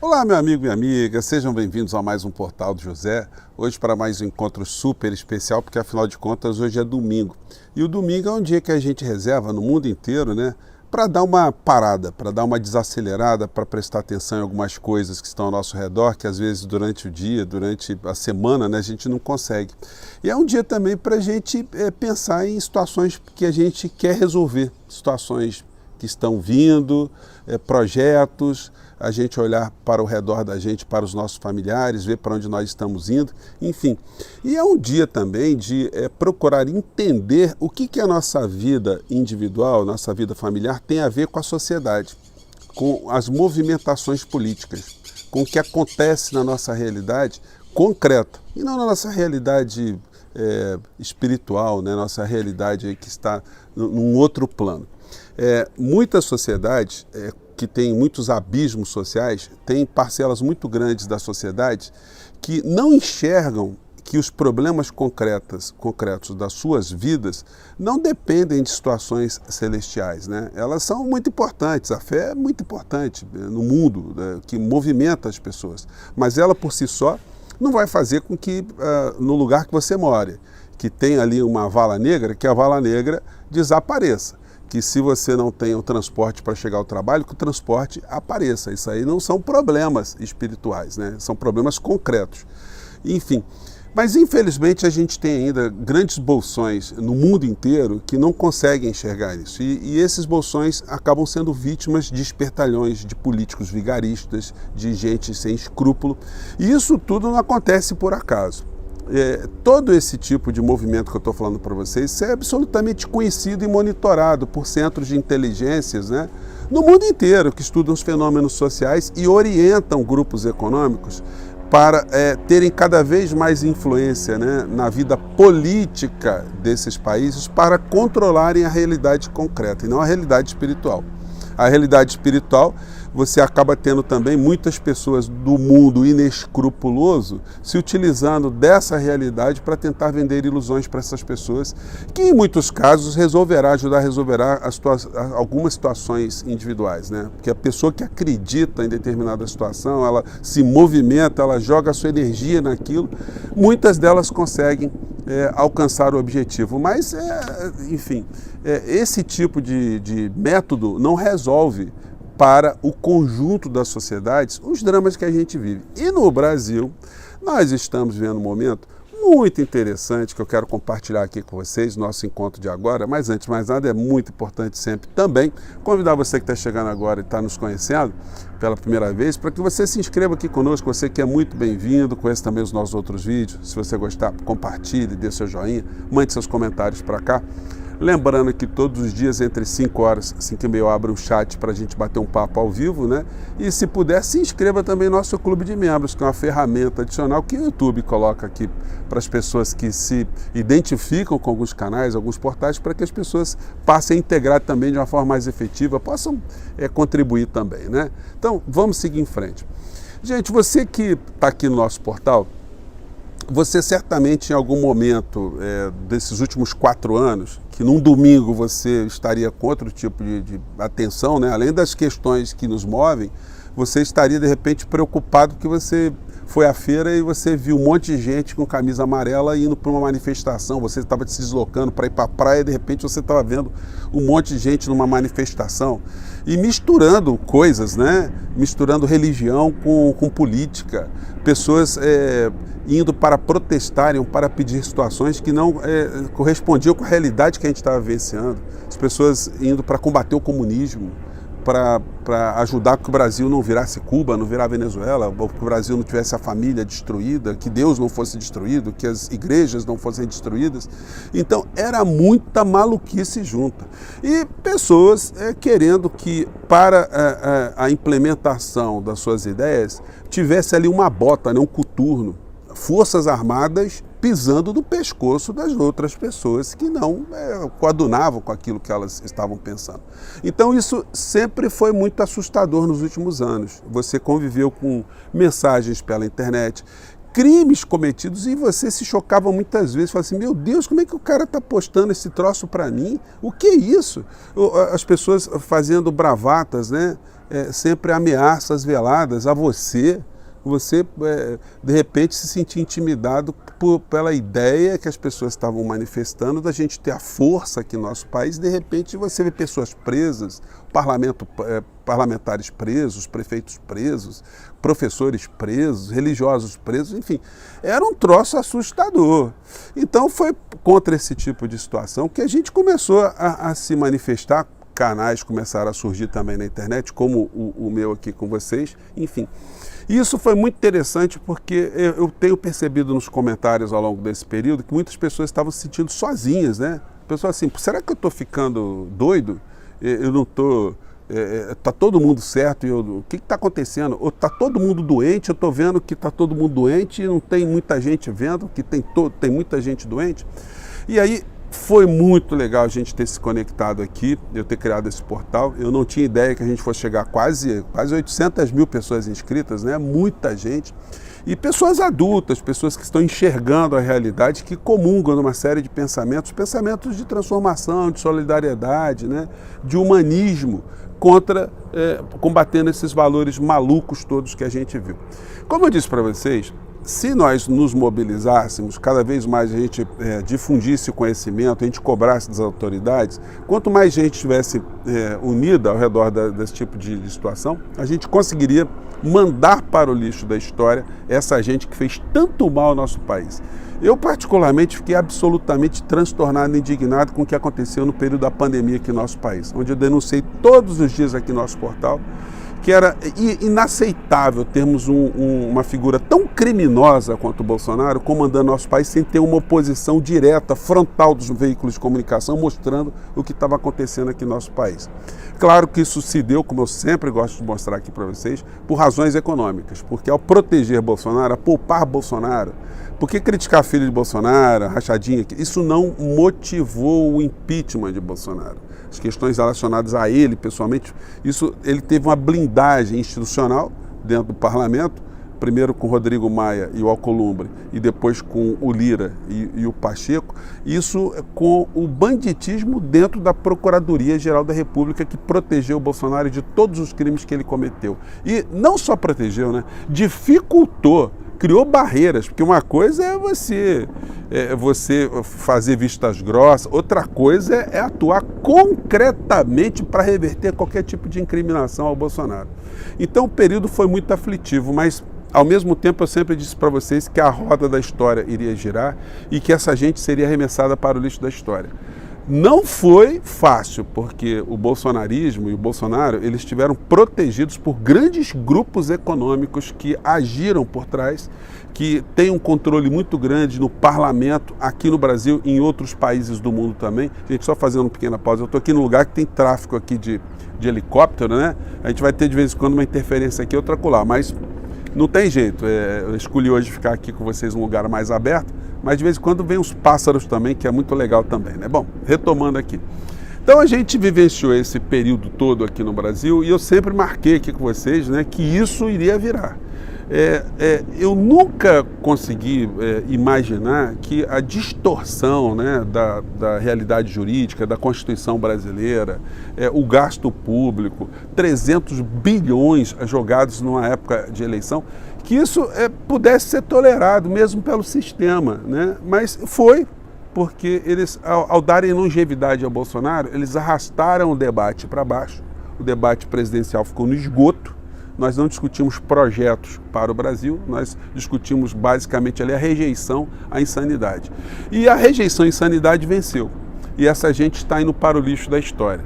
Olá, meu amigo e minha amiga, sejam bem-vindos a mais um Portal do José. Hoje para mais um encontro super especial, porque afinal de contas hoje é domingo. E o domingo é um dia que a gente reserva no mundo inteiro, né? Para dar uma parada, para dar uma desacelerada, para prestar atenção em algumas coisas que estão ao nosso redor, que às vezes durante o dia, durante a semana, né, a gente não consegue. E é um dia também para a gente pensar em situações que a gente quer resolver, situações que estão vindo, projetos, a gente olhar para o redor da gente, para os nossos familiares, ver para onde nós estamos indo, enfim. E é um dia também de procurar entender o que a nossa vida individual, nossa vida familiar tem a ver com a sociedade, com as movimentações políticas, com o que acontece na nossa realidade concreta e não na nossa realidade espiritual, né? Nossa realidade que está num outro plano. Muitas sociedades que têm muitos abismos sociais, têm parcelas muito grandes da sociedade que não enxergam que os problemas concretos das suas vidas não dependem de situações celestiais, né? Elas são muito importantes, a fé é muito importante no mundo, que movimenta as pessoas, mas ela por si só não vai fazer com que no lugar que você mora, que tem ali uma vala negra, que a vala negra desapareça. Que se você não tem o transporte para chegar ao trabalho, que o transporte apareça. Isso aí não são problemas espirituais, né? São problemas concretos. Enfim, mas infelizmente a gente tem ainda grandes bolsões no mundo inteiro que não conseguem enxergar isso. E esses bolsões acabam sendo vítimas de espertalhões, de políticos vigaristas, de gente sem escrúpulo. E isso tudo não acontece por acaso. Todo esse tipo de movimento que eu estou falando para vocês é absolutamente conhecido e monitorado por centros de inteligências, né, no mundo inteiro, que estudam os fenômenos sociais e orientam grupos econômicos para terem cada vez mais influência, né, na vida política desses países para controlarem a realidade concreta e não a realidade espiritual. A realidade espiritual, você acaba tendo também muitas pessoas do mundo inescrupuloso se utilizando dessa realidade para tentar vender ilusões para essas pessoas, que em muitos casos ajudar a resolver algumas situações individuais, né? Porque a pessoa que acredita em determinada situação, ela se movimenta, ela joga a sua energia naquilo, muitas delas conseguem alcançar o objetivo, mas, enfim, esse tipo de método não resolve para o conjunto das sociedades os dramas que a gente vive. E no Brasil, nós estamos vivendo um momento muito interessante que eu quero compartilhar aqui com vocês, nosso encontro de agora, mas antes de mais nada, é muito importante sempre também convidar você que está chegando agora e está nos conhecendo pela primeira vez, para que você se inscreva aqui conosco, você que é muito bem-vindo, conheça também os nossos outros vídeos, se você gostar, compartilhe, dê seu joinha, mande seus comentários para cá. Lembrando que todos os dias, entre 5 horas e 5 e meia, eu abro um chat para a gente bater um papo ao vivo, né? E se puder, se inscreva também no nosso clube de membros, que é uma ferramenta adicional que o YouTube coloca aqui para as pessoas que se identificam com alguns canais, alguns portais, para que as pessoas passem a integrar também de uma forma mais efetiva, possam contribuir também, né? Então, vamos seguir em frente. Gente, você que está aqui no nosso portal, você certamente em algum momento desses últimos 4 anos, que num domingo você estaria com outro tipo de atenção, né? Além das questões que nos movem, você estaria de repente preocupado que você foi à feira e você viu um monte de gente com camisa amarela indo para uma manifestação, você estava se deslocando para ir para a praia e de repente você estava vendo um monte de gente numa manifestação e misturando coisas, né? Misturando religião com política, pessoas indo para protestarem, para pedir situações que não correspondiam com a realidade que a gente estava vivenciando, as pessoas indo para combater o comunismo, para ajudar que o Brasil não virasse Cuba, não virasse Venezuela, que o Brasil não tivesse a família destruída, que Deus não fosse destruído, que as igrejas não fossem destruídas. Então, era muita maluquice junta. E pessoas querendo que, para a implementação das suas ideias, tivesse ali uma bota, né, um coturno, forças armadas pisando no pescoço das outras pessoas que não coadunavam com aquilo que elas estavam pensando. Então isso sempre foi muito assustador nos últimos anos. Você conviveu com mensagens pela internet crimes cometidos e você se chocava muitas vezes, falava assim, meu Deus, como é que o cara está postando esse troço para mim? O que é isso? As pessoas fazendo bravatas, né? Sempre ameaças veladas a você, de repente se sentir intimidado pela ideia que as pessoas estavam manifestando da gente ter a força aqui no nosso país, de repente você vê pessoas presas, parlamentares presos, prefeitos presos, professores presos, religiosos presos, enfim, era um troço assustador. Então foi contra esse tipo de situação que a gente começou a se manifestar, canais começaram a surgir também na internet, como o meu aqui com vocês, enfim. E isso foi muito interessante porque eu tenho percebido nos comentários ao longo desse período que muitas pessoas estavam se sentindo sozinhas, né? Pessoas assim, será que eu estou ficando doido? Eu não estou... Está todo mundo certo, o que está acontecendo? Ou está todo mundo doente, eu estou vendo que está todo mundo doente e não tem muita gente vendo que tem muita gente doente. E aí foi muito legal a gente ter se conectado aqui, eu ter criado esse portal. Eu não tinha ideia que a gente fosse chegar a quase 800 mil pessoas inscritas, né? Muita gente. E pessoas adultas, pessoas que estão enxergando a realidade, que comungam numa série de pensamentos de transformação, de solidariedade, né? De humanismo, combatendo esses valores malucos todos que a gente viu. Como eu disse para vocês, se nós nos mobilizássemos, cada vez mais a gente difundisse o conhecimento, a gente cobrasse das autoridades, quanto mais gente estivesse unida ao redor desse tipo de situação, a gente conseguiria mandar para o lixo da história essa gente que fez tanto mal ao nosso país. Eu, particularmente, fiquei absolutamente transtornado e indignado com o que aconteceu no período da pandemia aqui no nosso país, onde eu denunciei todos os dias aqui no nosso portal que era inaceitável termos uma figura tão criminosa quanto o Bolsonaro comandando nosso país sem ter uma oposição direta, frontal dos veículos de comunicação, mostrando o que estava acontecendo aqui no nosso país. Claro que isso se deu, como eu sempre gosto de mostrar aqui para vocês, por razões econômicas, porque ao proteger Bolsonaro, a poupar Bolsonaro, porque criticar filho de Bolsonaro, rachadinha, isso não motivou o impeachment de Bolsonaro. As questões relacionadas a ele, pessoalmente, ele teve uma blindagem institucional dentro do parlamento, primeiro com o Rodrigo Maia e o Alcolumbre, e depois com o Lira e o Pacheco, isso com o banditismo dentro da Procuradoria-Geral da República, que protegeu o Bolsonaro de todos os crimes que ele cometeu. E não só protegeu, né? Dificultou, criou barreiras, porque uma coisa é você fazer vistas grossas, outra coisa é atuar concretamente para reverter qualquer tipo de incriminação ao Bolsonaro. Então o período foi muito aflitivo, mas ao mesmo tempo eu sempre disse para vocês que a roda da história iria girar e que essa gente seria arremessada para o lixo da história. Não foi fácil, porque o bolsonarismo e o Bolsonaro, eles estiveram protegidos por grandes grupos econômicos que agiram por trás, que têm um controle muito grande no parlamento, aqui no Brasil e em outros países do mundo também. Gente, só fazendo uma pequena pausa, eu estou aqui num lugar que tem tráfego aqui de helicóptero, né? A gente vai ter de vez em quando uma interferência aqui, outra acolá, mas não tem jeito. Eu escolhi hoje ficar aqui com vocês num lugar mais aberto, mas de vez em quando vem uns pássaros também, que é muito legal também, né? Bom, retomando aqui. Então a gente vivenciou esse período todo aqui no Brasil e eu sempre marquei aqui com vocês, né, que isso iria virar. Eu nunca consegui imaginar que a distorção, né, da realidade jurídica, da Constituição brasileira, o gasto público, 300 bilhões jogados numa época de eleição, que isso pudesse ser tolerado mesmo pelo sistema, né? Mas foi, porque eles, ao darem longevidade ao Bolsonaro, eles arrastaram o debate para baixo, o debate presidencial ficou no esgoto. Nós não discutimos projetos para o Brasil, nós discutimos basicamente ali a rejeição à insanidade. E a rejeição à insanidade venceu. E essa gente está indo para o lixo da história.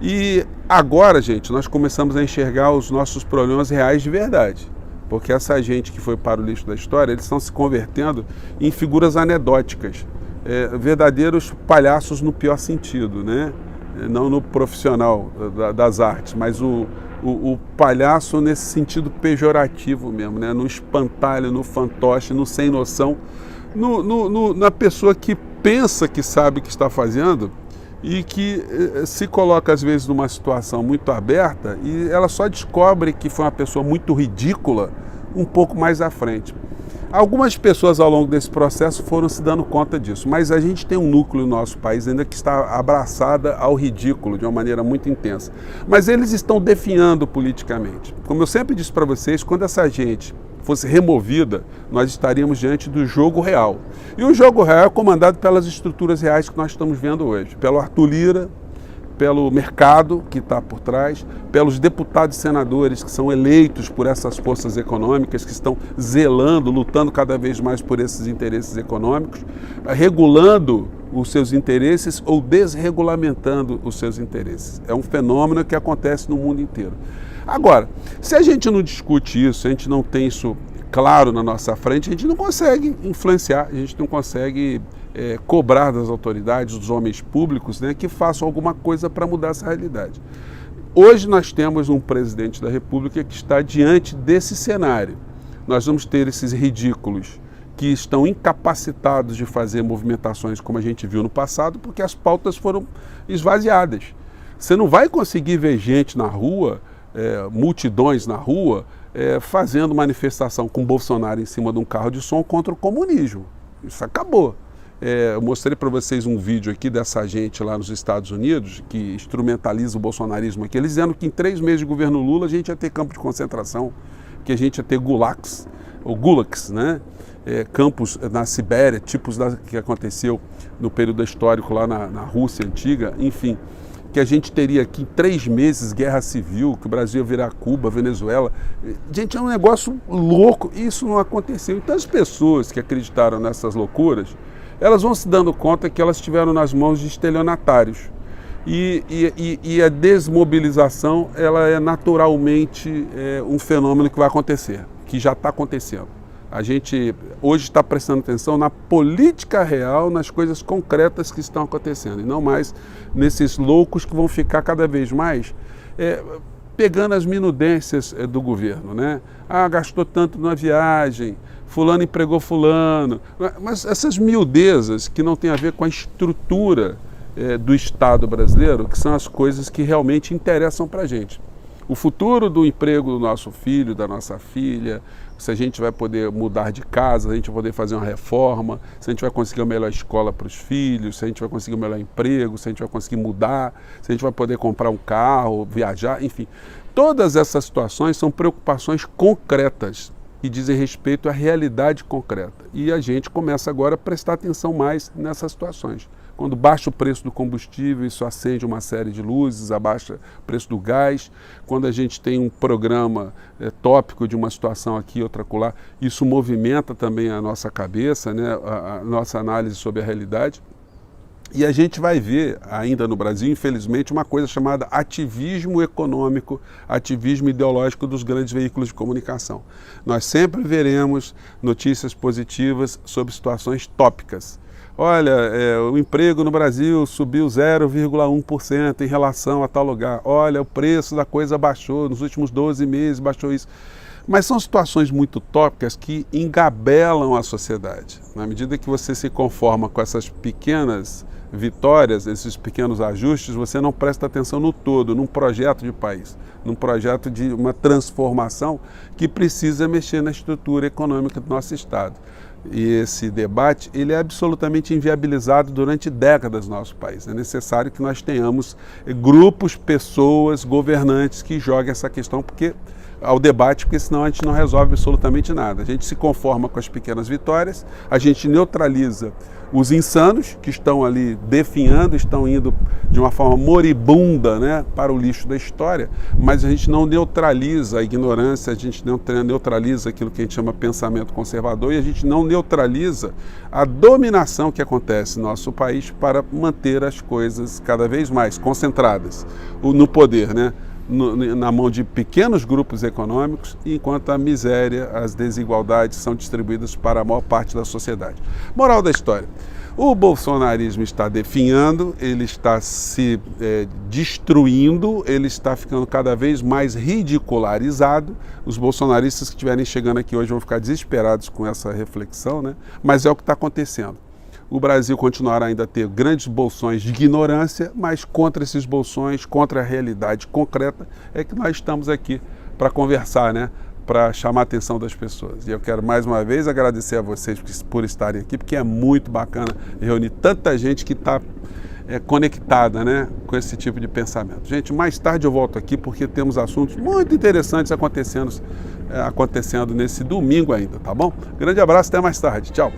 E agora, gente, nós começamos a enxergar os nossos problemas reais de verdade. Porque essa gente que foi para o lixo da história, eles estão se convertendo em figuras anedóticas, verdadeiros palhaços no pior sentido, né? Não no profissional das artes, mas o palhaço nesse sentido pejorativo mesmo, né? No espantalho, no fantoche, no sem noção, na pessoa que pensa que sabe o que está fazendo e que se coloca às vezes numa situação muito aberta e ela só descobre que foi uma pessoa muito ridícula um pouco mais à frente. Algumas pessoas ao longo desse processo foram se dando conta disso, mas a gente tem um núcleo no nosso país ainda que está abraçada ao ridículo de uma maneira muito intensa. Mas eles estão definhando politicamente. Como eu sempre disse para vocês, quando essa gente fosse removida, nós estaríamos diante do jogo real. E o jogo real é comandado pelas estruturas reais que nós estamos vendo hoje, pelo Arthur Lira, pelo mercado que está por trás, pelos deputados e senadores que são eleitos por essas forças econômicas, que estão zelando, lutando cada vez mais por esses interesses econômicos, regulando os seus interesses ou desregulamentando os seus interesses. É um fenômeno que acontece no mundo inteiro. Agora, se a gente não discute isso, se a gente não tem isso claro na nossa frente, a gente não consegue influenciar, a gente não consegue cobrar das autoridades, dos homens públicos, né, que façam alguma coisa para mudar essa realidade. Hoje nós temos um presidente da República que está diante desse cenário. Nós vamos ter esses ridículos que estão incapacitados de fazer movimentações como a gente viu no passado, porque as pautas foram esvaziadas. Você não vai conseguir ver gente na rua, multidões na rua, fazendo manifestação com Bolsonaro em cima de um carro de som contra o comunismo. Isso acabou. Eu mostrei para vocês um vídeo aqui dessa gente lá nos Estados Unidos que instrumentaliza o bolsonarismo aqui, eles dizendo que em 3 meses de governo Lula a gente ia ter campo de concentração, que a gente ia ter gulags, ou gulags, né? Campos na Sibéria, tipos que aconteceu no período histórico lá na Rússia antiga, enfim, que a gente teria aqui em 3 meses guerra civil, que o Brasil ia virar Cuba, Venezuela. Gente, é um negócio louco, e isso não aconteceu. Então as pessoas que acreditaram nessas loucuras, elas vão se dando conta que elas estiveram nas mãos de estelionatários. E a desmobilização, ela é naturalmente um fenômeno que vai acontecer, que já está acontecendo. A gente hoje está prestando atenção na política real, nas coisas concretas que estão acontecendo, e não mais nesses loucos que vão ficar cada vez mais pegando as minudências do governo, né? Ah, gastou tanto na viagem, fulano empregou fulano, mas essas miudezas que não têm a ver com a estrutura do Estado brasileiro, que são as coisas que realmente interessam para a gente. O futuro do emprego do nosso filho, da nossa filha, se a gente vai poder mudar de casa, se a gente vai poder fazer uma reforma, se a gente vai conseguir uma melhor escola para os filhos, se a gente vai conseguir um melhor emprego, se a gente vai conseguir mudar, se a gente vai poder comprar um carro, viajar, enfim. Todas essas situações são preocupações concretas e dizem respeito à realidade concreta. E a gente começa agora a prestar atenção mais nessas situações. Quando baixa o preço do combustível, isso acende uma série de luzes, abaixa o preço do gás. Quando a gente tem um programa tópico de uma situação aqui, outra acolá, isso movimenta também a nossa cabeça, né, a nossa análise sobre a realidade. E a gente vai ver ainda no Brasil, infelizmente, uma coisa chamada ativismo econômico, ativismo ideológico dos grandes veículos de comunicação. Nós sempre veremos notícias positivas sobre situações tópicas. Olha, o emprego no Brasil subiu 0,1% em relação a tal lugar. Olha, o preço da coisa baixou, nos últimos 12 meses baixou isso. Mas são situações muito tópicas que engabelam a sociedade. Na medida que você se conforma com essas pequenas vitórias, esses pequenos ajustes, você não presta atenção no todo, num projeto de país, num projeto de uma transformação que precisa mexer na estrutura econômica do nosso Estado. E esse debate, ele é absolutamente inviabilizado durante décadas no nosso país. É necessário que nós tenhamos grupos, pessoas, governantes que joguem essa questão ao debate, porque senão a gente não resolve absolutamente nada. A gente se conforma com as pequenas vitórias, a gente neutraliza os insanos que estão ali definhando, estão indo de uma forma moribunda, né, para o lixo da história, mas a gente não neutraliza a ignorância, a gente não neutraliza aquilo que a gente chama pensamento conservador e a gente não neutraliza a dominação que acontece no nosso país para manter as coisas cada vez mais concentradas no poder, né? Na mão de pequenos grupos econômicos, enquanto a miséria, as desigualdades são distribuídas para a maior parte da sociedade. Moral da história: o bolsonarismo está definhando, ele está se destruindo, ele está ficando cada vez mais ridicularizado. Os bolsonaristas que estiverem chegando aqui hoje vão ficar desesperados com essa reflexão, né? Mas é o que está acontecendo. O Brasil continuará ainda a ter grandes bolsões de ignorância, mas contra esses bolsões, contra a realidade concreta, é que nós estamos aqui para conversar, né? para chamar a atenção das pessoas. E eu quero mais uma vez agradecer a vocês por estarem aqui, porque é muito bacana reunir tanta gente que está conectada, né, com esse tipo de pensamento. Gente, mais tarde eu volto aqui porque temos assuntos muito interessantes acontecendo nesse domingo ainda, tá bom? Grande abraço, até mais tarde. Tchau.